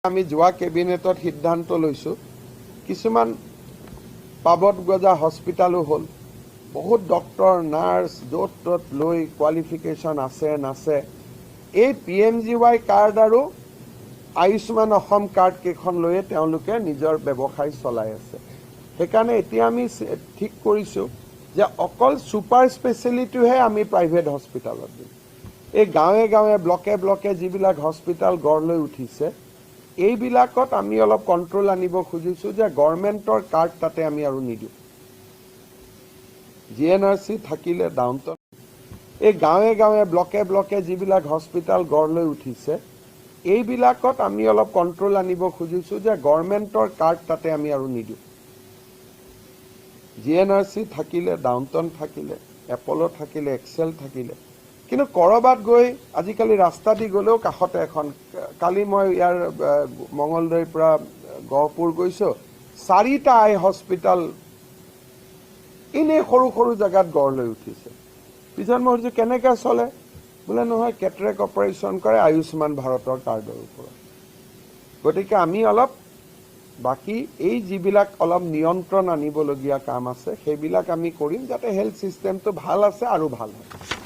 আমি যোৱা কেবিনেটত সিদ্ধান্ত লৈছো কিছুমান পাবত গজা হস্পিটালো হল বহুত ডক্টৰ নাৰ্স য'ত ত'ত লৈ কোৱালিফিকেশ্যন আছে নাছে এই PMGY কাৰ্ড আৰু আয়ুষ্মান অসম কাৰ্ড কেইখন লৈয়ে তেওঁলোকে নিজৰ ব্যৱসায় চলাই আছে সেইকাৰণে এতিয়া আমি ঠিক কৰিছো যে অকল সুপাৰ স্পেশালিটিহে আমি প্ৰাইভেট হস্পিটালত দিম এই গাঁৱে গাঁৱে ব্লকে ব্লকে যিবিলাক হস্পিটাল গঢ় লৈ উঠিছে এইবিলাকত আমি অলপ কন্ট্ৰোল আনিব খুজিছো যে গভৰ্নমেন্টৰ কাৰ্ড তাতে আমি আৰু নিদিও GNRC থাকিলে ডাউনটাউন এই গাঁৱে গাঁৱে ব্লকে ব্লকে যিবিলাক হস্পিটাল গঢ় লৈ উঠিছে এইবিলাকত আমি অলপ কন্ট্ৰোল আনিব খুজিছো যে গভৰ্নমেন্টৰ কাৰ্ড তাতে আমি আৰু নিদিও GNRC থাকিলে ডাউনটাউন থাকিলে এপলো থাকিলে এক্সেল থাকিলে কিন্তু কৰবাত গৈ আজিকালি ৰাস্তা দি গলেও কাষতে এখন কালি মই ইয়াৰ মঙ্গলদৈৰ পৰা গহপুৰ গৈছো 4টা আই হস্পিটাল ইনে সৰু সৰু জায়গাত গঢ় লৈ উঠিছে পিছত মই ভাবিছো কেনেকৈ চলে বোলে নহয় কেটৰেক অপাৰেশ্যন কৰে আয়ুষ্মান ভাৰতৰ কাৰ্ডৰ ওপৰত গতিকে আমি অলপ বাকি এই যিবিলাক অলপ নিয়ন্ত্ৰণ আনিবলগীয়া কাম আছে সেইবিলাক আমি কৰিম যাতে হেলথ সিস্টেমটো ভাল আছে আৰু ভাল হয়